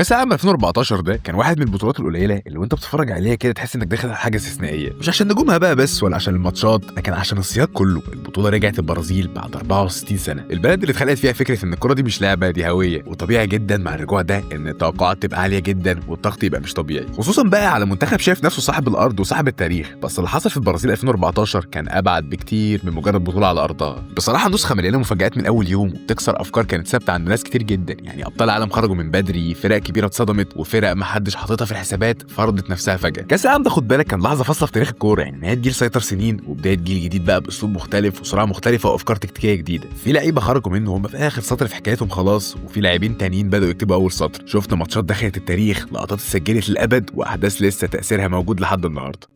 كاس العالم 2014 ده كان واحد من البطولات القليله اللي وانت بتتفرج عليها كده تحس انك داخل على حاجه استثنائيه، مش عشان نجومها بقى بس ولا عشان الماتشات، لكن عشان السياق كله. البطوله رجعت البرازيل بعد 64 سنه، البلد اللي اتخلقت فيها فكره ان الكره دي مش لعبه، دي هويه. وطبيعي جدا مع الرجوع ده ان التوقعات تبقى عاليه جدا والضغط يبقى مش طبيعي، خصوصا بقى على منتخب شايف نفسه صاحب الارض وصاحب التاريخ. بس اللي حصل في البرازيل 2014 كان ابعد بكتير من مجرد بطوله على ارضها. بصراحه نسخه مليانه مفاجآت من اول يوم، وبتكسر افكار كانت ثابته عند ناس كتير جدا. يعني ابطال العالم خرجوا من بدري، فرق كبيره اتصدمت، وفرق ما حدش حاططها في الحسابات فرضت نفسها فجاه. كاس العالم ده خد بالك كان لحظه فاصله في تاريخ الكوره، يعني نهايه جيل سيطر سنين وبدايه جيل جديد بقى باسلوب مختلف وسرعه مختلفه وافكار تكتيكيه جديده. في لعيبه خرجوا منه هم في اخر سطر في حكايتهم خلاص، وفي لاعبين تانيين بداوا يكتبوا اول سطر. شفنا ماتشات دخلت التاريخ، لقطات اتسجلت للابد، واحداث لسه تاثيرها موجود لحد النهارده.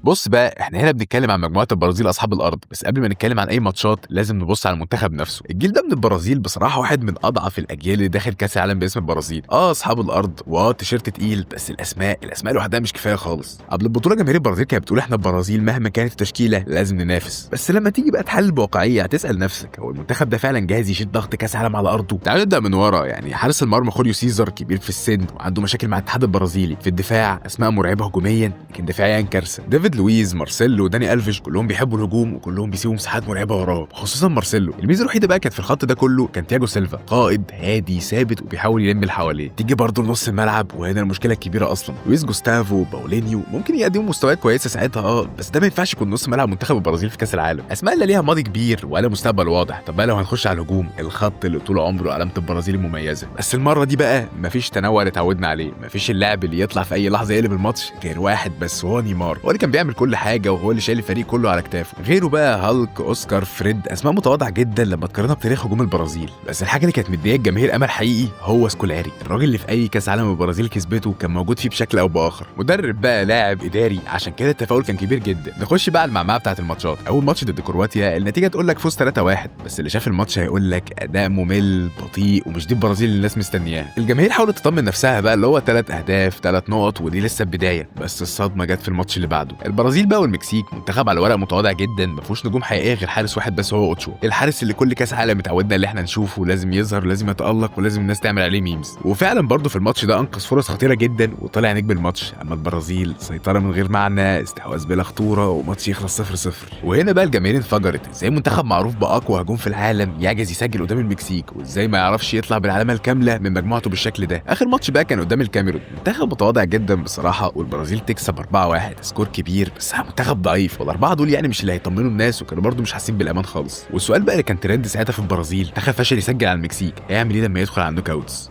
بص بقى، احنا هنا بنتكلم عن مجموعه البرازيل اصحاب الارض، بس قبل ما نتكلم عن اي ماتشات لازم نبص على المنتخب نفسه. الجيل ده من البرازيل بصراحه واحد من اضعف الاجيال اللي داخل كاس العالم باسم البرازيل. اصحاب الارض تيشيرت تقيل، بس الاسماء لوحدها مش كفايه خالص. قبل البطوله جماهير البرازيل كانت بتقول احنا البرازيل مهما كانت التشكيله لازم ننافس. بس لما تيجي بقى تحلل بواقعيه هتسال نفسك، هو المنتخب ده فعلا جاهز يشيل ضغط كاس عالم على ارضه؟ تعال نبدا من ورا. يعني حارس المرمى خوريو سيزر كبير في السن وعنده مشاكل مع الاتحاد البرازيلي. في الدفاع اسماء مرعبه هجوميا لكن دفاعيا كارثه. ديفيد لويز، مارسيلو وداني ألفيش كلهم بيحبوا الهجوم وكلهم بيسيبوا مساحات مرعبه وراه، خصوصا مارسيلو. الميزه الوحيده بقى كانت في الخط ده كله كان تياجو سيلفا، قائد هادي ثابت وبيحاول يلم اللي حواليه. تيجي برضه لنص الملعب وهنا المشكله الكبيره اصلا. لويس جوستافو باولينيو ممكن يقدموا مستويات كويسه ساعتها بس ده ما ينفعش يكون نص ملعب منتخب البرازيل في كاس العالم. اسماء اللي ليها ماضي كبير ولا مستقبل واضح. طب بقى لو هنخش على الهجوم، الخط اللي طول عمره علامه البرازيل المميزه، بس المره دي بقى مفيش تنوع اللي اتعودنا عليه. مفيش اللاعب اللي يطلع في اي لحظه يقلب الماتش، غير واحد بس وهو نيمار. هو اللي كان بيعمل كل حاجه وهو اللي شايل الفريق كله على كتافه. غيره بقى هالك، اوسكار، فريد، اسماء متواضعه جدا لما تقارنها بتاريخ هجوم البرازيل. بس الحاجه اللي كانت مديه الجماهير امل حقيقي هو سكولاري، الراجل اللي في اي كاس عالم البرازيل كسبته كان موجود فيه بشكل او باخر. مدرب بقى، لاعب، اداري، عشان كده التفاؤل كان كبير جدا. نخش بقى على المعمعه بتاعه الماتشات. اول ماتش ضد كرواتيا النتيجه تقول لك فوز 3-1، بس اللي شاف الماتش هيقول لك اداء ممل بطيء ومش دي البرازيل اللي الناس مستنياها. الجماهير حاولت تطمن نفسها بقى اللي هو 3 اهداف 3 نقط ودي لسه البدايه، بس الصدمه جت في الماتش اللي بعده. البرازيل بقى والمكسيك منتخب على ورق متواضع جدا، ما فيهوش نجوم حقيقيه غير حارس واحد بس هو اوتشو، الحارس اللي كل كاس عالم متعودنا اللي احنا نشوفه لازم يظهر، لازم يتالق، ولازم الناس تعمل عليه ميمز. وفعلا برضه في الماتش ده انقذ فرص خطيره جدا وطلع نجم الماتش. اما البرازيل سيطره من غير معنى، استحواذ بلا خطوره، وماتش يخلص 0-0. وهنا بقى الجماهير انفجرت. ازاي منتخب معروف باقوى هجوم في العالم يعجز يسجل قدام المكسيك، وازاي ما يعرفش يطلع بالعلامه الكامله من مجموعته بالشكل ده؟ اخر ماتش بقى كان قدام الكاميرون، منتخب متواضع جدا بصراحه، والبرازيل تكسب 4-1، سكور كبير بس منتخب ضعيف. والاربعه دول يعني مش اللي هيطمنوا الناس، وكانوا برضه مش حاسين بالامان خالص. والسؤال بقى اللي كان ترند ساعتها في البرازيل، منتخب فشل يسجل على المكسيك، هيعمل ايه لما يدخل على النوك اوتس؟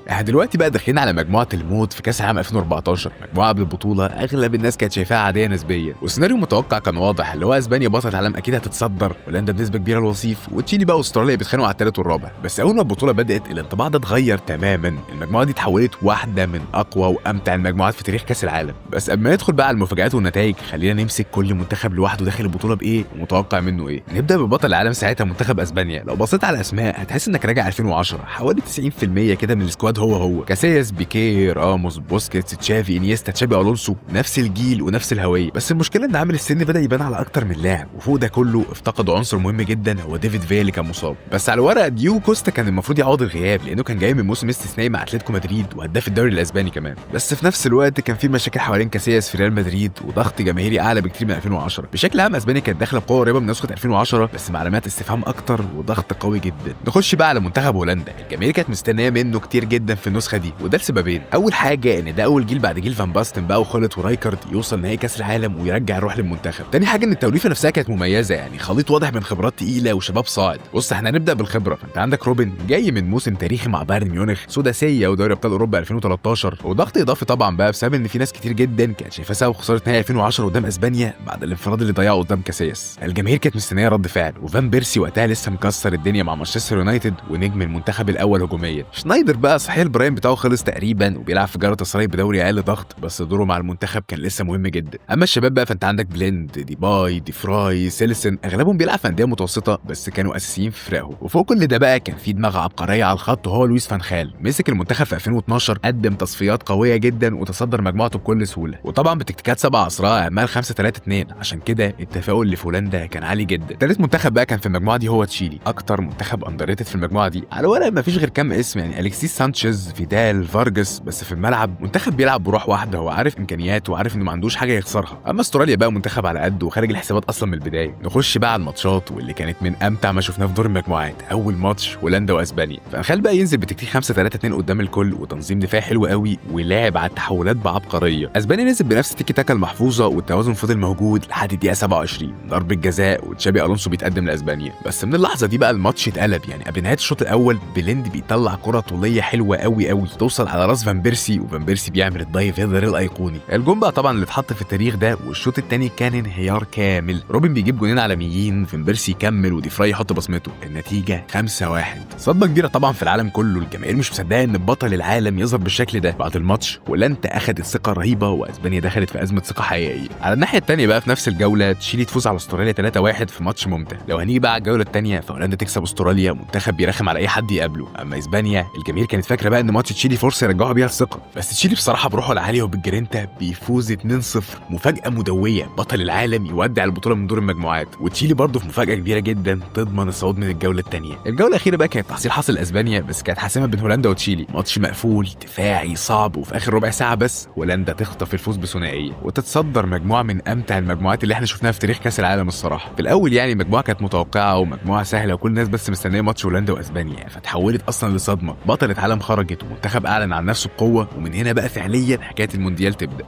احنا دلوقتي بقى داخلين على مجموعه الموت في كاس العالم 2014، مجموعه قبل البطوله اغلب الناس كانت شايفاها عاديه نسبيا، والسيناريو المتوقع كان واضح، اللي هو اسبانيا بطله العالم اكيد هتتصدر، هولندا بنسبه كبيره الوصيف، وتشيلي بقى واستراليا بيتخانقوا على الثالث والرابع. بس اول ما البطوله بدات الانطباع ده اتغير تماما، المجموعه دي اتحولت واحده من اقوى وامتع المجموعات في تاريخ كاس العالم. بس قبل ما ندخل بقى على المفاجآت والنتائج، خلينا نمسك كل منتخب لوحده داخل البطوله بايه ومتوقع منه ايه. نبدا ببطل العالم ساعتها منتخب اسبانيا. لو بصيت على الاسماء هتحس انك راجع 2010، حوالي 90% كده من السكواد هو كاسياس، بيكي، راموس، بوسكيتس، تشافي، انيستا، تشابي الونسو، نفس الجيل ونفس الهويه. بس المشكله ان عامل السن بدا يبان على اكتر من لاعب، وفوق ده كله افتقدوا عنصر مهم جدا هو ديفيد فيا اللي كان مصاب. بس على الورق ديو كوستا كان المفروض يعوض الغياب، لانه كان جاي من موسم استثنائي مع اتلتيكو مدريد وهداف الدوري الاسباني كمان. بس في نفس الوقت كان في مشاكل حوالين كاسياس في ريال مدريد وضغط جماهيري اعلى بكتير من 2010. بشكل عام اسبانيا كانت داخله بقوه قريبه من نسخه 2010 بس مع علامات استفهام اكتر وضغط قوي جدا. نخش بقى على منتخب هولندا، الجماهير كانت مستنيه منه كتير جدا في النسخه دي، وده لسببين. اول حاجه ان ده اول جيل بعد جيل فان باستن بقى وخولت ورايكارد يوصل نهائي كاس العالم ويرجع الروح للمنتخب. تاني حاجه ان التوليفه نفسها كانت مميزه، يعني خليط واضح من خبرات تقيله وشباب صاعد. بص احنا هنبدا بالخبره، فانت عندك روبن جاي من موسم تاريخي مع بايرن ميونخ، سداسيه ودوري ابطال اوروبا 2013، وضغط اضافي طبعا بقى بسبب ان في ناس كتير جدا كانت شايفاه سبب خساره نهائي 2010 قدام اسبانيا بعد الانفراد اللي ضيعه قدام كاسياس. الجماهير كانت مستنيه رد فعل، وفان بيرسي وقتها لسه مكسر الدنيا مع مانشستر يونايتد ونجم المنتخب الاول هجوميا. شنايدر بقى صحيح البرايم بتاعه خلص تقريبا وبيلعب في جارة السراي بدوري اقل ضغط، بس دوره مع المنتخب كان لسه مهم جدا. اما الشباب بقى فانت عندك بليند، ديباي، ديفراي، سيلسن، اغلبهم بيلعب في انديه متوسطه بس كانوا اساسيين في فرقهم. وفوق كل ده بقى كان في دماغ عبقريه على الخط وهو لويس فان خال، مسك المنتخب في 2012، قدم تصفيات قويه جدا وتصدر مجموعته بكل سهوله، وطبعا بتكتيكات 7 عصرها اعمال 5-3-2، عشان كده التفاؤل اللي في هولندا كان عالي جدا. ثالث منتخب بقى كان في المجموعه دي هو تشيلي، اكتر منتخب اندريتد في المجموعه دي. على الورق ما فيش غير كام اسم، يعني اليكسيس سانشيز، فيدال، فارجس، بس في الملعب منتخب بيلعب بروح واحده، هو عارف امكانياته وعارف انه ما عندوش حاجه يخسرها. اما استراليا بقى منتخب على قده وخارج الحسابات اصلا من البدايه. نخش بقى على الماتشات واللي كانت من امتع ما شفناه في دور المجموعات. اول ماتش هولندا واسبانيا، فخال بقى ينزل بتكتيك 5-3-2 قدام الكل وتنظيم دفاع حلو قوي ولعب على التحولات بعبقريه. اسبانيا نزل بنفس التيكي تاكا المحفوظه والتوازن فضل موجود لحد الدقيقه 27، ضربه جزاء وتشابي الونسو بيتقدم لاسبانيا. بس من اللحظه دي بقى الماتش اتقلب، يعني قبل نهايه الشوط الاول بليند بيطلع كره طوليه حلوه قوي قوي توصل على راس فان بيرسي، وفان بيرسي بيعمل الدايف هيدر الايقوني. الجون بقى طبعا اللي اتحط في التاريخ ده. والشوط الثاني كان انهيار كامل، روبن بيجيب جونين عالميين، فان بيرسي يكمل وديفراي يحط بصمته. النتيجه 5-1. صدمه كبيره طبعا في العالم كله، الجماهير مش مصدقه ان بطل العالم يظهر بالشكل ده. بعد الماتش هولندا اخذت ثقه رهيبه واسبانيا دخلت في ازمه ثقه حقيقيه. على الناحيه الثانيه بقى في نفس الجوله تشيلي تفوز على استراليا 3-1 في ماتش ممتع. لو هنيجي بقى على الجوله الثانيه فهولندا تكسب استراليا، منتخب بيرخم على اي حد يقابله. اما اسبانيا الجماهير كانت فاكره بقى ان ماتش تشيلي فرصه يرجعوا بيها الثقه، بس تشيلي بصراحه بروحه العاليه وبالجرينتا بيفوز 2-0، مفاجاه مدويه، بطل العالم يودع البطوله من دور المجموعات. وتشيلي برضه في مفاجاه كبيره جدا تضمن الصعود من الجوله الثانيه. الجوله الاخيره بقى كانت تحصيل حاصل اسبانيا، بس كانت حاسمه بين هولندا وتشيلي، ماتش مقفول دفاعي صعب، وفي اخر ربع ساعه بس هولندا تخطف الفوز بثنائيه وتتصدر مجموعه من امتع المجموعات اللي احنا شفناها في تاريخ كاس العالم الصراحه. في الاول يعني المجموعه كانت متوقعه ومجموعه سهله وكل الناس بس مستنيه ماتش هولندا واسبانيا، فتحولت اصلا لصدمه، بطله عالم خرجت ومنتخب اعلن عن نفسه بقوه، ومن هنا بقى فعليا حكايه المونديال تبدا.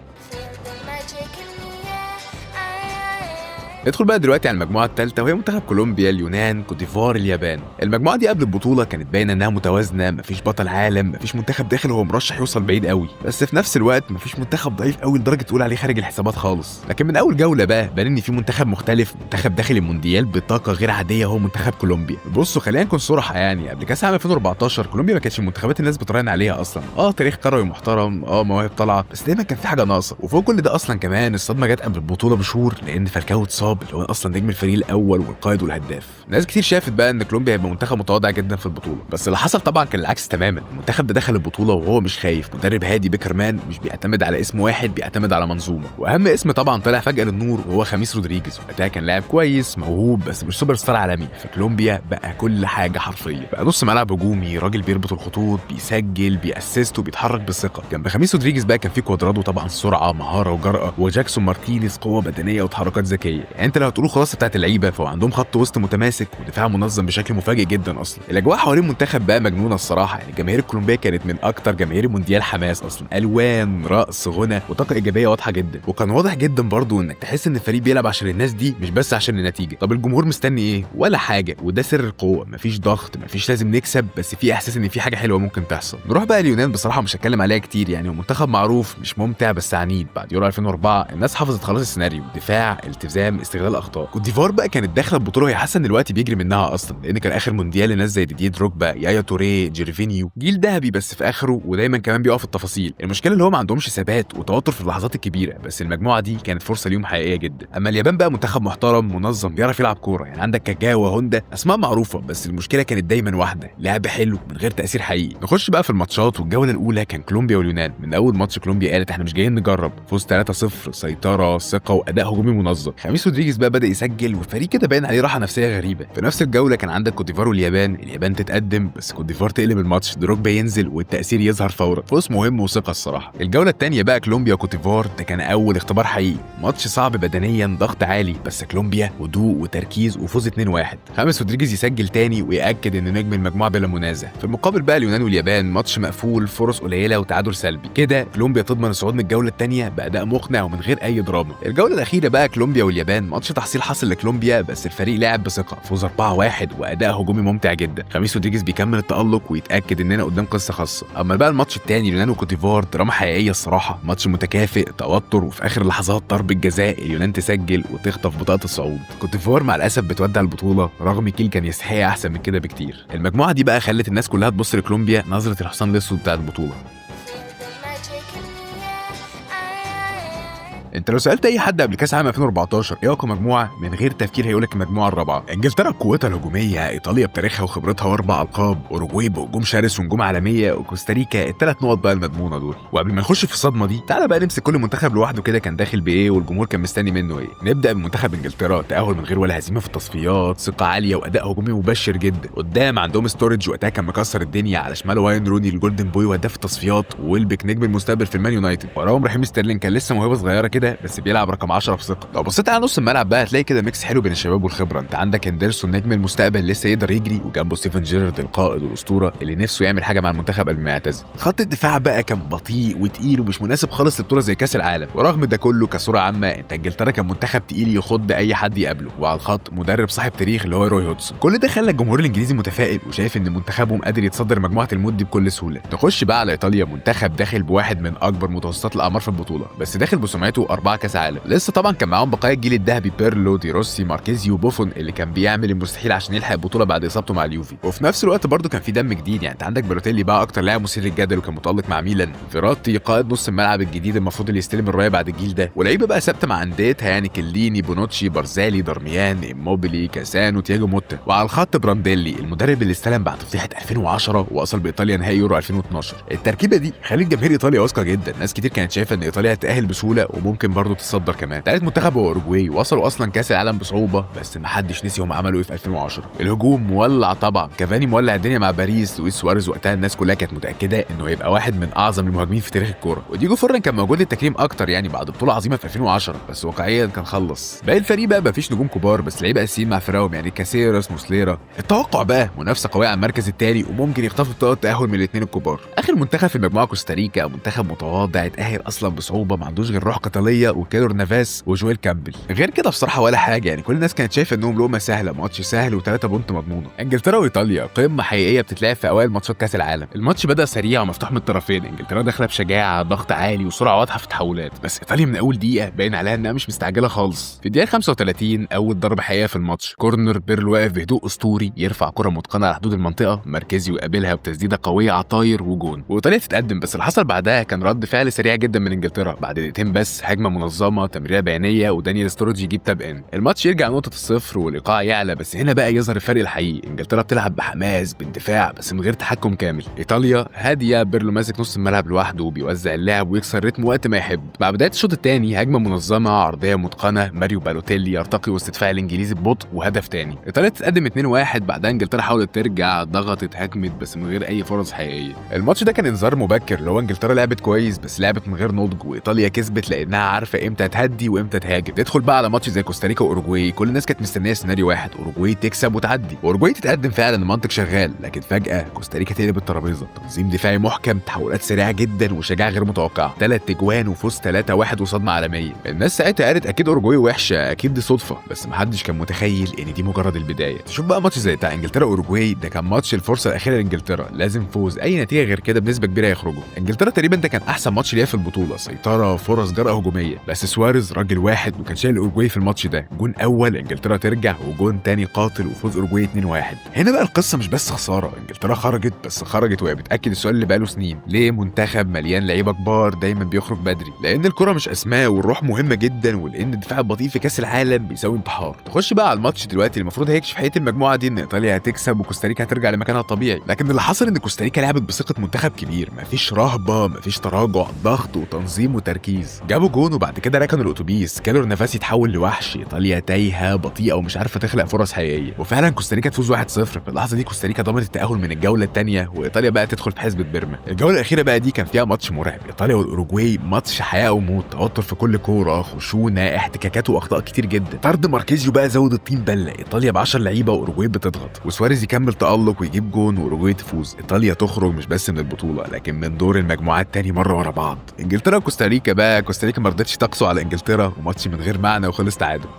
ندخل بقى دلوقتي على المجموعه الثالثه وهي منتخب كولومبيا، اليونان، كوت ديفوار، اليابان. المجموعه دي قبل البطوله كانت باينه انها متوازنه، مفيش بطل عالم، مفيش منتخب داخل هو مرشح يوصل بعيد قوي، بس في نفس الوقت مفيش منتخب ضعيف قوي لدرجه تقول عليه خارج الحسابات خالص. لكن من اول جوله بقى بان ان في منتخب مختلف، منتخب داخل المونديال بطاقه غير عاديه، هو منتخب كولومبيا. بصوا خلينا نكون صراحه، يعني قبل كاس العالم 2014 كولومبيا ما كانتش من المنتخبات الناس بتراهن عليها اصلا. تاريخ كروي محترم، مواهب طالعه، بس دايما كان في حاجه ناقصه. وفوق كل ده اصلا كمان الصدمه جت قبل البطوله بشهور، لان فالكاو اتصاب اللي هو اصلا نجم الفريق الاول والقائد والهداف. ناس كتير شافت بقى ان كولومبيا هيبقى منتخب متواضع جدا في البطوله، بس اللي حصل طبعا كان العكس تماما. المنتخب ده دخل البطوله وهو مش خايف، مدرب هادي بيكرمان مش بيعتمد على اسم واحد، بيعتمد على منظومه. واهم اسم طبعا طلع فجاه للنور وهو خميس رودريجيز، وقتها كان لاعب كويس موهوب بس مش سوبر ستار عالمي. في كولومبيا بقى كل حاجه حرفيا، بقى نص ملعب هجومي، راجل بيربط الخطوط، بيسجل، بيأسست وبيتحرك بثقه. جنب خميس رودريجيز بقى كان في كوادرادو طبعا سرعه، مهاره وجرأه، وجاكسون مارتينيز قوه بدنيه وتحركات ذكيه. يعني انت لو هتقولوا خلاص بتاعت اللعيبه فهو عندهم خط وسط متماسك ودفاع منظم بشكل مفاجئ جدا. اصلا الاجواء حوالين المنتخب بقى مجنونه الصراحه، يعني الجماهير الكولومبيه كانت من اكتر جماهير المونديال حماس، اصلا الوان، رقص، غنى، وطاقه ايجابيه واضحه جدا. وكان واضح جدا برضو انك تحس ان الفريق بيلعب عشان الناس دي مش بس عشان النتيجه. طب الجمهور مستني ايه؟ ولا حاجه، وده سر القوه، مفيش ضغط، مفيش لازم نكسب، بس في احساس ان في حاجه حلوه ممكن تحصل. نروح بقى اليونان، بصراحه مش هتكلم عليها كتير، يعني منتخب معروف مش ممتع بس عنيد. بعد يورو 2004 الناس حفظت خلاص السيناريو، دفاع، التزام، استغلال اخطاء. كوت ديفوار بقى كانت داخله البطوله وهي حاسه ان الوقت بيجري منها اصلا، لان كان اخر مونديال لناس زي ديديه دروجبا، يايا توريه، جيرفينيو، جيل ذهبي بس في اخره، ودايما كمان بيقف في التفاصيل. المشكله اللي هو ما عندهمش ثبات وتوتر في اللحظات الكبيره، بس المجموعه دي كانت فرصه ليهم حقيقيه جدا. اما اليابان بقى منتخب محترم منظم بيعرف يلعب كوره، يعني عندك كاجاوا، هوندا، اسماء معروفه، بس المشكله كانت دايما واحده، لعب حلو من غير تاثير حقيقي. نخش بقى في الماتشات، والجوله الاولى كان كولومبيا واليونان. من اول ماتش كولومبيا قالت احنا مش جايين نجرب، فوز 3-0، سيطره، ثقه، واداء هجومي منظم. خميس رودريجيز بقى بدا يسجل والفريق كده باين عليه راحه نفسيه غريبه. في نفس الجوله كان عندك كوت ديفوار واليابان، اليابان تتقدم بس كوت ديفوار تقلب الماتش، دروجبا ينزل والتاثير يظهر فورا، فوز مهم وثقه الصراحه. الجوله الثانيه بقى كولومبيا وكوت ديفوار، ده كان اول اختبار حقيقي، ماتش صعب بدنيا، ضغط عالي، بس كولومبيا هدوء وتركيز وفوز 2-1. خامس رودريجيز يسجل تاني ويأكد ان نجم المجموعه بلا منازع. في المقابل بقى اليونان واليابان ماتش مقفول، فرص قليله وتعادل سلبي. كده كولومبيا تضمن الصعود من الجوله الثانيه باداء مقنع ومن غير اي دراما. الجوله الاخيره بقى كولومبيا واليابان ماتش تحصيل حاصل لكولومبيا، بس الفريق لعب بثقه، فوز 4-1 واداء هجومي ممتع جدا. خميس رودريجيز بيكمل التالق ويتاكد اننا قدام قصه خاصه. اما بقى الماتش الثاني اليونان وكوت ديفوار، دراما حقيقيه الصراحه، ماتش متكافئ، توتر، وفي اخر لحظات ضربه جزاء اليونان تسجل وتخطف بطاقه الصعود. كوت ديفوار مع الاسف بتودع البطوله رغم كيل كان يستحقها احسن من كده بكتير. المجموعه دي بقى خلت الناس كلها تبص لكولومبيا نظره الحصان الاسود بتاع البطوله. انت لو سالت اي حد قبل كاس عام 2014 ايه اقوى مجموعه، من غير تفكير هيقولك المجموعه الرابعه. انجلترا بقوتها الهجوميه، ايطاليا بتاريخها وخبرتها واربع القاب، اوروجواي بهجوم شرس ونجوم عالميه، وكوستاريكا الثلاث نقط بقى المضمونه دول. وقبل ما نخش في الصدمه دي، تعالى بقى نمسك كل منتخب لوحده كده كان داخل بايه والجمهور كان مستني منه ايه. نبدا بمنتخب انجلترا، تاهل من غير ولا هزيمه في التصفيات، ثقه عاليه واداء هجومي مبشر جدا. قدام عندهم ستورج وقتها كان مكسر الدنيا، على شماله واين روني الجولدن بوي وهداف التصفيات، وويلبك نجم المستقبل في المان يونايتد، وراهم رحيم ستيرلينج كان لسه موهبه صغيره كده بس بيلعب رقم 10 في ثقه. لو بصيت على نص الملعب بقى هتلاقي كده ميكس حلو بين الشباب والخبره. انت عندك هندرسون نجم المستقبل لسه يقدر يجري، وجنبه ستيفن جيرارد القائد والاسطوره اللي نفسه يعمل حاجه مع المنتخب قبل ما يعتزل. خط الدفاع بقى كان بطيء وتقيل ومش مناسب خالص لبطوله زي كاس العالم. ورغم ده كله كصوره عامه، انت انجلترا كان منتخب تقيل يخض اي حد يقابله، وعلى الخط مدرب صاحب تاريخ اللي هو روي هودسون. كل ده خلى الجمهور الانجليزي متفائل وشايف ان منتخبهم قادر يتصدر مجموعه الموت دي بكل سهوله. نخش بقى على ايطاليا، منتخب داخل بواحد من اكبر متوسطات الاعمار في البطوله، بس داخل بسمعته 4 كاس عالم. لسه طبعا كان معاهم بقايا الجيل الذهبي، بيرلو، دي روسي، ماركيزيو، بوفون اللي كان بيعمل المستحيل عشان يلحق البطوله بعد اصابته مع اليوفي. وفي نفس الوقت برضه كان في دم جديد، يعني انت عندك بالوتيلي بقى اكتر لاعب مثير للجدل وكان متالق مع ميلان، فيراتي قائد نص الملعب الجديد المفروض اللي يستلم الرايه بعد الجيل ده، ولعيبه بقى ثابته مع انديتها، يعني كليني، بونوتشي، بارزالي، دارميان، ايموبيلي، كاسانو، تياجو موتا. وعلى الخط برانديلي المدرب اللي استلم بعد فضيحه 2010 ووصل بايطاليا نهائي يورو 2012. التركيبه دي خلت جماهير ايطاليا واثقه جدا، ناس كتير كانت شايفه ان ايطاليا هتتاهل بسهوله وممكن برضه تتصدر كمان. ثالث منتخب هو اوروجواي، وصلوا اصلا كاس العالم بصعوبه، بس محدش نسي هم عملوا ايه في 2010. الهجوم مولع طبعا، كافاني مولع الدنيا مع باريس، لويس سواريز وقتها الناس كلها كانت متاكده انه هيبقى واحد من اعظم المهاجمين في تاريخ الكوره، وديجو فورلان كان موجود للتكريم اكتر يعني بعد بطوله عظيمه في 2010، بس واقعيا كان خلص. باقي الفريق بقى مفيش نجوم كبار، بس لعيبه اساسيين مع فرقهم، يعني كاسيراس، موسليرا. التوقع بقى منافسه قويه على المركز الثاني وممكن يخطفوا بطاقه التاهل من الاثنين الكبار. اخر منتخب في المجموعه كوستاريكا، منتخب متواضع اتاهل اصلا بصعوبه، ما عندوش غير روح قتاليه وكيلور نافاس وجويل كامبل، غير كده بصراحه ولا حاجه، يعني كل الناس كانت شايفه انهم لقمه سهله، ماتش سهل و3 بونت مضمونه. انجلترا وايطاليا قمه حقيقيه بتتلعب في اوائل ماتشات كاس العالم. الماتش بدا سريع ومفتوح من الطرفين، انجلترا داخله بشجاعه، ضغط عالي وسرعه واضحه في التحولات، بس ايطاليا من اول دقيقه باين عليها انها مش مستعجله خالص. في الدقيقه 35 اول ضربه حقيقيه في الماتش، كورنر، بيرلو واقف بهدوء اسطوري يرفع كره متقنه على حدود المنطقه، ماركيزيو يقابلها بتسديده قويه على طاير وجون، وايطاليا تتقدم. بس اللي حصل بعدها كان رد فعل سريع جدا من انجلترا، بعد دقيقتين بس هجمه منظمه، تمريره بيانيه، ودانيال ستورج يجيب تاب ان، الماتش يرجع نقطه الصفر والايقاع يعلى. بس هنا بقى يظهر الفرق الحقيقي، انجلترا بتلعب بحماس باندفاع بس من غير تحكم كامل، ايطاليا هاديه، بيرلو ماسك نص الملعب لوحده وبيوزع اللعب ويكسر الريتم وقت ما يحب. بعد بدايه الشوط الثاني هجمه منظمه، عرضيه متقنه، ماريو بالوتيلي يرتقي وسط دفاع الانجليزي ببطء وهدف ثاني. ايطاليا تتقدم 2-1، بعدها انجلترا حاولت ترجع، ضغطت، هجمت، بس من غير اي فرص حقيقيه. الماتش ده كان انذار مبكر، اللي هو انجلترا لعبت كويس بس لعبت من غير نضج، وايطاليا كسبت لانها عارفه امتى تهدي وامتى تهاجم. تدخل بقى على ماتش زي كوستاريكا واوروجواي، كل الناس كانت مستنيه سيناريو واحد، اوروجواي تكسب وتعدي، واوروجواي تتقدم فعلا، المنطق شغال، لكن فجاه كوستاريكا تقلب الترابيزه، تنظيم دفاعي محكم، تحولات سريعه جدا وشجاعه غير متوقعه، 3 اجوان وفوز 3-1 وصدمه عالميه. الناس ساعتها قالت اكيد اوروجواي وحشه، اكيد دي صدفه، بس محدش كان متخيل ان دي مجرد البدايه. تشوف بقى ماتش زي بتاع انجلترا واوروجواي، ده كان ماتش الفرصه الاخيره لانجلترا، لازم فوز، اي نتيجه غير كده بنسبه كبيره يخرجوا. انجلترا تقريبا ده كان احسن ماتش ليها في البطوله، سيطره، فرص، جرأه هجوميه، بس سواريز راجل واحد وكان شايل اوروجواي في الماتش ده، جون اول انجلترا ترجع وجون تاني قاتل وفوز اوروجواي 2-1. هنا بقى القصه مش بس خساره، انجلترا خرجت، بس خرجت وهي بتاكد السؤال اللي بقاله سنين، ليه منتخب مليان لعيبه كبار دايما بيخرج بدري؟ لان الكره مش اسماء، والروح مهمه جدا، ولان الدفاع البطيء في كاس العالم بيساوي انتحار. تخش بقى على الماتش دلوقتي اللي المفروض هيكشف حقيقه المجموعه دي، ان ايطاليا هتكسب وكوستاريكا هترجع لمكانها الطبيعي، لكن اللي حصل ان كوستاريكا لعبت بثقه منتخب كبير، مفيش رهبه، مفيش تراجع، ضغط وتنظيم وتركيز. جابوا جون وبعد كده ركنوا الاتوبيس، كيلور نافاس يتحول لوحش، ايطاليا تايهه بطيئه ومش عارفه تخلق فرص حقيقيه، وفعلا كوستاريكا تفوز 1-0. في اللحظه دي كوستاريكا ضمنت التاهل من الجوله الثانيه، وايطاليا بقى تدخل في حسبه بيرما. الجوله الاخيره بقى دي كان فيها ماتش مرعب، ايطاليا والاوروجواي، ماتش حياه وموت، توتر في كل كوره، خشونه، احتكاكات واخطاء كتير جدا. طرد ماركيزيو بقى زود الطين بله، ايطاليا ب10 لعيبه واوروجواي بتضغط، وسواريز يكمل تالق ويجيب جون واوروجواي تفوز. ايطاليا تخرج مش بس من البطوله لكن من دور المجموعات تاني مره ورا بعض. انجلترا وكوستاريكا بقى، كوستاريكا ما رضتش تقسو على انجلترا، وماتش من غير معنى وخلص تعادل.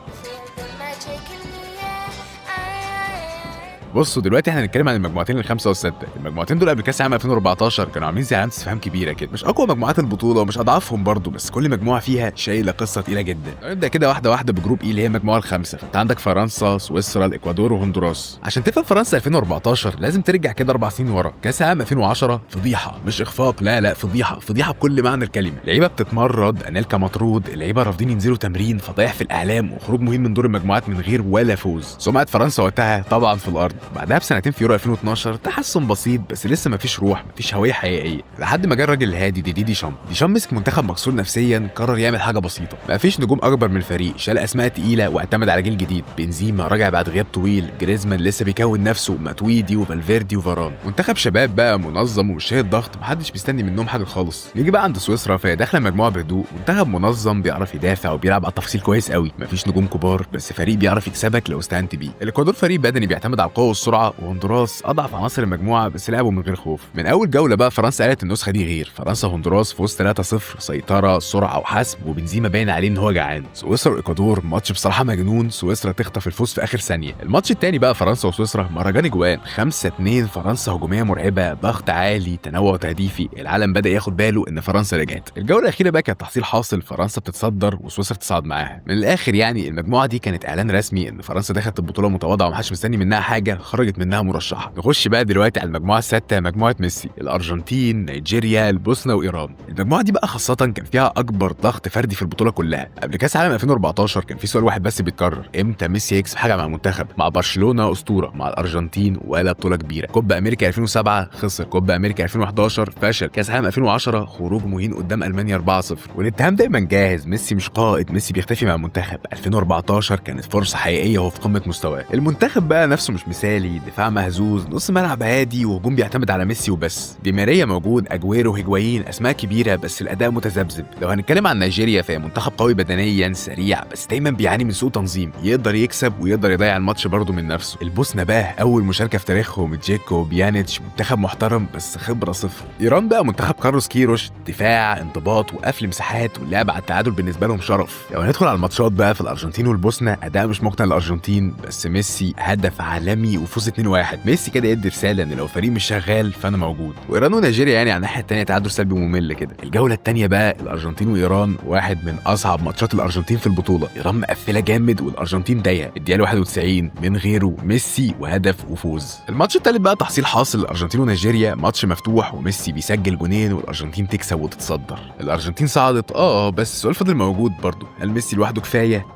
بصوا دلوقتي احنا هنتكلم عن المجموعتين الخامسه والسادسه. المجموعتين دول قبل كاس العالم 2014 كانوا عاملين زي علامه استفهام كبيره كده، مش اقوى مجموعات البطوله ومش اضعفهم برضه، بس كل مجموعه فيها شايله قصه تقيله جدا. نبدا كده واحده واحده بجروب اي اللي هي المجموعه الخامسه. فانت عندك فرنسا، سويسرا، الاكوادور وهندوراس. عشان تفهم فرنسا 2014 لازم ترجع كده 4 سنين ورا. كاس العالم 2010 فضيحه، مش اخفاق، لا فضيحه، فضيحه بكل معنى الكلمه. لعيبه بتتمرد، انيلكا مطرود، اللعيبه رافضين ينزلوا تمرين، فضايح في الاعلام، وخروج مهم من دور المجموعات من غير ولا فوز. سمعه فرنسا وقتها طبعا في الارض. بعدها بسنتين في يورو 2012 تحسن بسيط، بس لسه مفيش روح، مفيش هويه حقيقيه، لحد ما جه الراجل الهادي ديشام مسك منتخب مكسور نفسيا، قرر يعمل حاجه بسيطه. مفيش نجوم اكبر من الفريق، شال اسماء تقيله واعتمد على جيل جديد. بنزيما راجع بعد غياب طويل، جريزمان لسه بيكون نفسه، ماتويدي وفالفيردي وفاران. منتخب شباب بقى منظم ومش شايل ضغط، محدش مستني منهم حاجه خالص. نيجي بقى عند سويسرا، فهي داخله مجموعه بهدوء، منتخب منظم بيعرف يدافع وبيلعب على التفاصيل كويس قوي، مفيش نجوم كبار بس فريق بيعرف يكسبك لو استعنت بيه. الاكوادور فريق بدني بيعتمد على القوه والسرعه، وهندوراس اضعف عناصر المجموعه بس لعبوا من غير خوف. من اول جوله بقى فرنسا قالت النسخه دي غير. فرنسا وهندوراس فوز 3-0، سيطره، سرعه وحسم، وبنزيما باين عليه ان هو جعان. سويسرا والاكوادور ماتش بصراحه مجنون، سويسرا تخطف الفوز في اخر ثانيه. الماتش الثاني بقى فرنسا وسويسرا مهرجان اجوان 5-2. فرنسا هجوميه مرعبه، ضغط عالي، تنوع تهديفي، العالم بدا ياخد باله ان فرنسا رجعت. الجوله الاخيره بقى كانت تحصيل حاصل، فرنسا بتتصدر وسويسرا تصعد معاها. من الاخر يعني المجموعه دي كانت اعلان رسمي ان فرنسا دخلت البطوله متواضعه ومحدش مستني منها حاجه، خرجت منها مرشحه. نخش بقى دلوقتي على المجموعه السادسه، مجموعه ميسي. الارجنتين، نيجيريا، البوسنه وايران. المجموعه دي بقى خاصه كان فيها اكبر ضغط فردي في البطوله كلها. قبل كاس العالم 2014 كان في سؤال واحد بس بيتكرر، امتى ميسي يكسب حاجه مع المنتخب؟ مع برشلونه اسطوره، مع الارجنتين ولا بطوله كبيره. كوبا امريكا 2007 خسر، كوبا امريكا 2011 فشل، كاس العالم 2010 خروج مهين قدام المانيا 4-0. والاتهام دايما جاهز، ميسي مش قائد، ميسي بيختفي مع المنتخب. 2014 كانت فرصه حقيقيه وهو في قمه مستواه. المنتخب بقى نفسه مش مثالي، دفاع مهزوز، نص ملعب هادي، وهجوم بيعتمد على ميسي وبس. دي ماريا موجود، اجويرو، هيجوايين، اسماء كبيره بس الاداء متذبذب. لو هنتكلم عن نيجيريا فهي منتخب قوي بدنيا، سريع، بس دايما بيعاني من سوء تنظيم، يقدر يكسب ويقدر يضيع الماتش برضه من نفسه. البوسنه بقى اول مشاركه في تاريخهم، جيكو، بيانيتش، منتخب محترم بس خبره صفر. ايران بقى منتخب كارلوس كيروش، دفاع، انضباط، وقفل مساحات، واللعب على التعادل بالنسبه لهم شرف. لو هندخل على الماتشات بقى في الارجنتين والبوسنه، اداء مش مقنع للارجنتين، بس ميسي هدف عالمي وفوز 2-1. ميسي كده يدي رساله ان لو فريق مش شغال فانا موجود. وايران ونيجيريا يعني على الناحيه الثانيه تعادل سلبي ممل كده. الجوله الثانيه بقى الارجنتين وايران، واحد من اصعب ماتشات الارجنتين في البطوله. ايران مقفله جامد والارجنتين ضايقه، الدقيقه 91 من غيره ميسي وهدف وفوز. الماتش الثالث بقى تحصيل حاصل، الارجنتين ونيجيريا، ماتش مفتوح وميسي بيسجل جونين والارجنتين تكسب وتتصدر. الارجنتين صعدت بس السؤال فضل موجود برضه، هل ميسي لوحده كفايه؟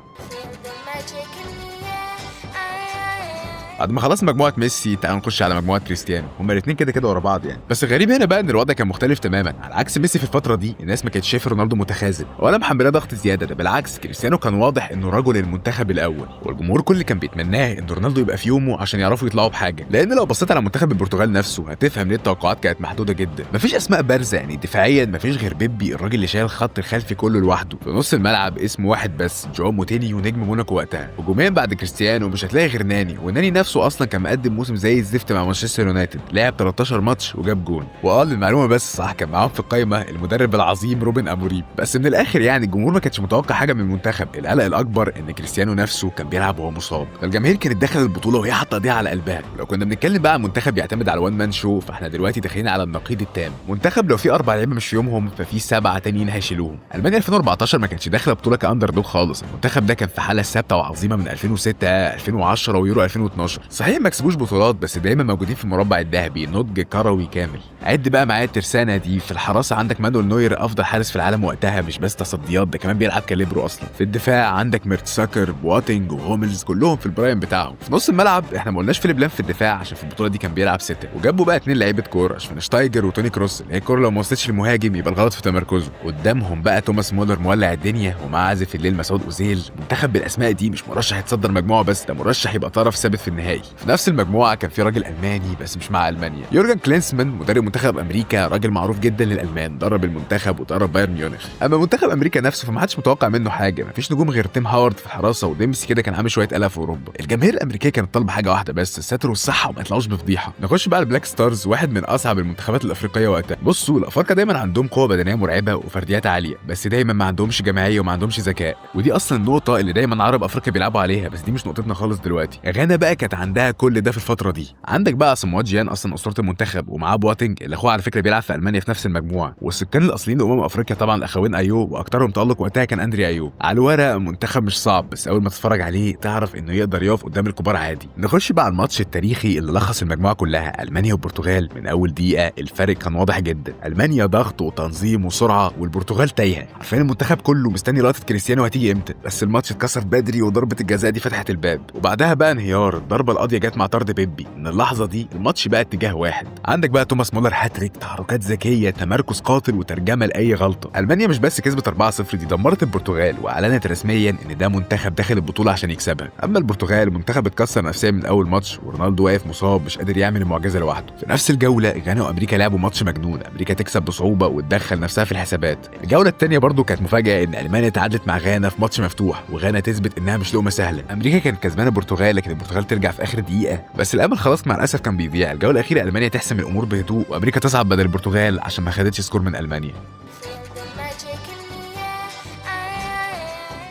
بعد ما خلص مجموعه ميسي تعالوا نخش على مجموعه كريستيانو. هما الاثنين كده ورا بعض يعني، بس الغريب هنا بقى ان الوضع كان مختلف تماما. على عكس ميسي في الفتره دي الناس ما كانتش شايفه رونالدو متخاذل ولا محملاه ضغط زياده، ده بالعكس كريستيانو كان واضح انه رجل المنتخب الاول، والجمهور كل اللي كان بيتمناه ان رونالدو يبقى في يومه عشان يعرفوا يطلعوا بحاجه. لان لو بصيت على منتخب البرتغال نفسه هتفهم ليه التوقعات كانت محدوده جدا. مفيش اسماء بارزه يعني، دفاعيا مفيش غير بيبي الراجل اللي شايل الخط الخلفي كله لوحده. في نص الملعب اسم واحد بس، جواو موتينيو نجم موناكو وقتها. هجوميا بعد كريستيانو مش هتلاقي غير ناني، وناني نفسه اصلا كان مقدم موسم زي الزفت مع مانشستر يونايتد، لعب 13 ماتش وجاب جون. المعلومه بس صح، كان معاهم في القايمه المدرب العظيم روبن اموريم. بس من الاخر يعني الجمهور ما كانش متوقع حاجه من المنتخب. القلق الاكبر ان كريستيانو نفسه كان بيلعب وهو مصاب، فالجماهير كانت داخله البطوله وهي حاطه ايديها على قلبها. لو كنا بنتكلم بقى عن منتخب بيعتمد على وان مان شو، فاحنا دلوقتي داخلين على النقيض التام. منتخب لو في 4 لعيبه مش في يومهم ففي 7 تانيين هيشيلوهم. المانيا 2014 ما كانتش داخله بطوله كاندر دوغ خالص، المنتخب ده كان في حاله ثابته وعظيمه من 2006 2010 ويورو 2012. صحيح ما كسبوش بطولات بس دايما موجودين في المربع الذهبي، نضج كروي كامل. عد بقى معايا الترسانه دي. في الحراسه عندك مانويل نوير افضل حارس في العالم وقتها، مش بس تصديات ده كمان بيلعب كاليبرو اصلا. في الدفاع عندك ميرتساكر، بواتينج وهوملز، كلهم في البرايم بتاعهم. في نص الملعب احنا ما قلناش فيليب لام في الدفاع عشان في البطوله دي كان بيلعب 6، وجابوا بقى 2 لعيبه كوره، شفاينشتايجر وتوني كروس، اللي هي الكوره لو ما وصلتش للمهاجم يبقى الغلط في تمركزه. قدامهم بقى توماس مولر مولع الدنيا، ومع عازف الليل مسعود اوزيل. منتخب بالاسماء دي مش مرشح يتصدر مجموعه بس، ده مرشح يبقى طرف ثابت في النهائي. في نفس المجموعه كان في راجل الماني بس مش مع المانيا، يورجن كلينسمان مدرب منتخب امريكا، راجل معروف جدا للالمان، درب المنتخب ودرب بايرن ميونخ. اما منتخب امريكا نفسه فما حدش متوقع منه حاجه، مفيش نجوم غير تيم هاورد في الحراسه، وديمسي كده كان عامل شويه قلق في اوروبا. الجماهير الامريكيه كانت طالبه حاجه واحده بس، الستر والصحه وما يطلعوش بفضيحه. نخش بقى البلاك ستارز، واحد من اصعب المنتخبات الافريقيه وقتها. بصوا الافارقه دايما عندهم قوه بدنيه مرعبه وفرديات عاليه، بس دايما ما عندهمش جماعيه وما عندهمش ذكاء، ودي اصلا النقطه اللي دايما عرب افريقيا بيلعبوا عليها، بس دي مش نقطتنا خالص دلوقتي. غانا بقى كانت كانت عندها كل ده في الفتره دي. عندك بقى صموات جيان اصلا اسطوره المنتخب، ومعاه بواتينج اللي اخوه على فكره بيلعب في المانيا في نفس المجموعه، والسكان الاصليين افريقيا طبعا الاخوين ايو، واكترهم تالق وقتها كان اندري ايو. على الورق منتخب مش صعب، بس اول ما تتفرج عليه تعرف انه يقدر يقف قدام الكبار عادي. نخش بقى على الماتش التاريخي اللي لخص المجموعه كلها، المانيا والبرتغال. من اول دقيقه الفرق كان واضح جدا، المانيا ضغط وتنظيم وسرعه، والبرتغال تايهه. عارفين المنتخب كله مستني لقطه كريستيانو هتيجي امتى، بس الماتش اتكسر بدري وضربه الجزاء دي فتحت الباب، وبعدها بقى انهيار. الضربه القاضيه جت مع طرد بيبي. من اللحظه دي الماتش بقى اتجاه واحد. عندك بقى توماس مولر هاتريك، تحركات ذكيه، تمركز قاتل، وترجمه لاي غلطه. المانيا مش بس كسبت 4-0، دي دمرت البرتغال واعلنت رسميا ان ده منتخب داخل البطوله عشان يكسبها. اما البرتغال منتخب اتكسر نفسيا من اول ماتش، ورونالدو واقف مصاب مش قادر يعمل المعجزه لوحده. في نفس الجوله غانا وامريكا لعبوا ماتش مجنون، امريكا تكسب بصعوبه وتدخل نفسها في الحسابات. الجوله الثانيه برضو كانت مفاجاه، ان المانيا تعادلت مع غانا في ماتش مفتوح، وغانا تثبت انها مش لقمه سهله. امريكا كانت كسبانه البرتغال، لكن البرتغال ترجع في اخر دقيقه، بس الامل خلاص مع الاسف كان بيضيع. الجوله الاخيره المانيا تحسم الامور بهدوء، وامريكا تصعد بدل البرتغال عشان ما خدتش سكور من المانيا.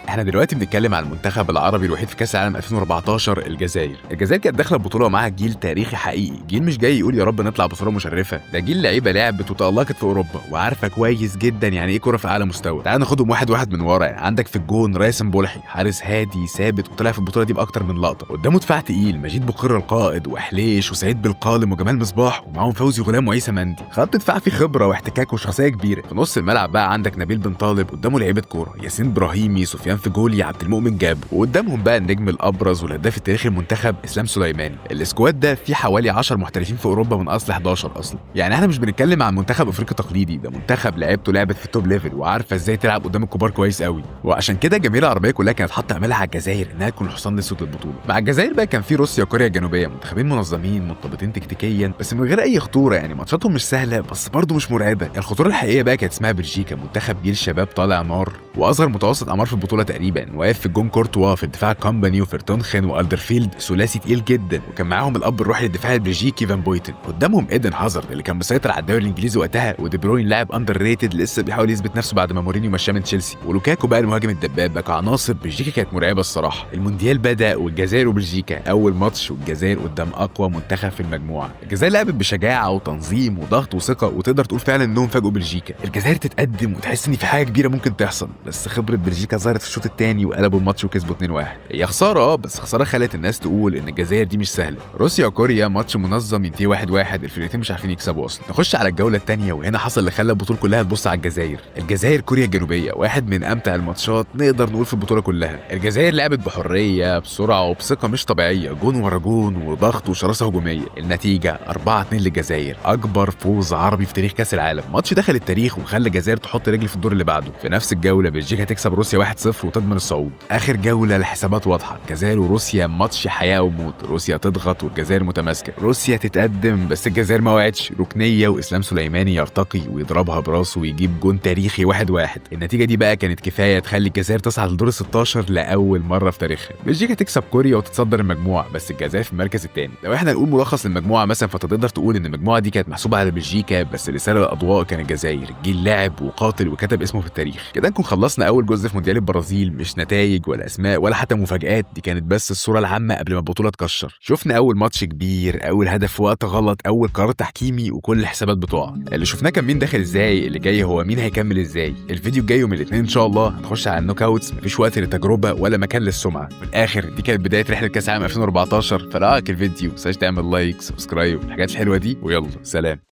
احنا دلوقتي بنتكلم عن المنتخب العربي الوحيد في كاس العالم 2014، الجزائر. الجزائر كانت داخله البطوله ومعاها جيل تاريخي حقيقي، جيل مش جاي يقول يا رب نطلع بصوره مشرفه، ده جيل لعيبه لعبت وتالقت في اوروبا وعارفه كويس جدا يعني ايه كوره في اعلى مستوى. تعال ناخدهم واحد واحد من ورا. عندك في الجون راسم بولحي، حارس هادي ثابت وطلع في البطوله دي باكتر من لقطه. قدامه دفاع تقيل، مجيد بقر القائد، وحليش، وسعيد بالقالم، وجمال مصباح، ومعاهم فوزي غلام وعيسى مندي. خط دفاع فيه خبره واحتكاك وشخصيه كبيره. في نص الملعب بقى عندك نبيل بن طالب، قدامه لعيبه كوره، ياسين ابراهيمي، سفيان فجولي، عبد المؤمن جاب، وقدامهم بقى النجم الابرز والهداف التاريخي المنتخب اسلام سليماني. السكواد ده فيه حوالي 10 محترفين في اوروبا من اصل 11 اصلا. يعني احنا مش بنتكلم عن منتخب افريقيا تقليدي، ده منتخب لعبته لعبت في التوب ليفل وعارفه ازاي تلعب قدام الكبار كويس قوي. وعشان كده الجماهير العربيه كلها كانت حاطه املها على الجزائر انها تكون الحصان الاسود للبطوله. مع الجزائر بقى كان في روسيا وكوريا الجنوبيه، منتخبين منظمين منضبطين تكتيكيا بس من غير اي خطوره. يعني ماتشاتهم مش سهله بس برضه مش مرعبه. الخطوره الحقيقيه بقى كانت اسمها بلجيكا، منتخب جيل شباب طالع نار، واصغر متوسط اعمار في البطوله تقريبا. واقف في الجون كورتوا، في الدفاع كومباني وفيرتونخن والدرفيلد، ثلاثي تقيل جدا. وكان معاهم الاب الروحي للدفاع البلجيكي فان بويتن. قدامهم ايدن هازارد اللي كان مسيطر على الدوري الانجليزي وقتها، ودي بروين لاعب اندر ريتد لسه بيحاول يثبت نفسه بعد ما مورينيو مشاه من تشيلسي، ولوكاكو بقى المهاجم الدباب. بقى عناصر بلجيكا كانت مرعبه الصراحه. المونديال بدا والجزائر وبلجيكا اول ماتش، والجزائر قدام اقوى منتخب في المجموعه. الجزائر لعبت بشجاعه وتنظيم وضغط وثقه، وتقدر تقول فعلا انهم فاجئوا بلجيكا. الجزائر تتقدم وتحس ان في حاجه كبيره ممكن تحصل، بس خبره بلجيكا ظهرت في الشوط الثاني وقلبوا الماتش وكسبوا 2-1. هي خساره بس خساره خلت الناس تقول ان الجزائر دي مش سهله. روسيا وكوريا ماتش منظم ينتهي 1-1، الفرقتين مش عارفين يكسبوا اصلا. نخش على الجوله الثانيه، وهنا حصل اللي خلى البطوله كلها تبص على الجزائر. الجزائر كوريا الجنوبيه، واحد من امتع الماتشات نقدر نقول في البطوله كلها. الجزائر لعبت بحريه بسرعه وبثقه مش طبيعيه، جون ورا جون وضغط وشراسه هجوميه. النتيجه 4-2 للجزائر، اكبر فوز عربي في تاريخ كاس العالم. ماتش دخل التاريخ وخلى الجزائر تحط رجل في الدور اللي بعده. في نفس الجوله بلجيكا تكسب روسيا 1-0 وتضمن الصعود. اخر جوله الحسابات واضحه، الجزائر وروسيا ماتش حياه وموت. روسيا تضغط والجزائر متماسكه، روسيا تتقدم بس الجزائر ما وعدش. ركنيه واسلام سليماني يرتقي ويضربها براسه ويجيب جون تاريخي 1-1. النتيجه دي بقى كانت كفايه تخلي الجزائر تصعد لدور ال 16 لاول مره في تاريخها. بلجيكا تكسب كوريا وتتصدر المجموعه، بس الجزائر في المركز الثاني. لو احنا نقول ملخص للمجموعه مثلا، فتقدر تقول ان المجموعه دي كانت محسوبه على بلجيكا، بس اللي سرق الاضواء كان الجزائر. جيل لاعب وقاتل وكتب اسمه في التاريخ. كده نكون خلصنا اول جزء في مونديال البرازيل. مش نتائج ولا اسماء ولا حتى مفاجآت، دي كانت بس الصوره العامه قبل ما البطوله تكشر. شفنا اول ماتش كبير، اول هدف في وقت غلط، اول قرار تحكيمي، وكل الحسابات بتقع. اللي شفناه كان مين داخل ازاي، اللي جاي هو مين هيكمل ازاي. الفيديو الجاي يوم الاثنين ان شاء الله هنخش على النوك اوتس، مفيش وقت للتجربه ولا مكان للسمعه. في الاخر دي كانت بدايه رحله كاس العالم 2014. فلو عجبك الفيديو متنساش تعمل لايك، سبسكرايب، الحاجات الحلوه دي، ويلا سلام.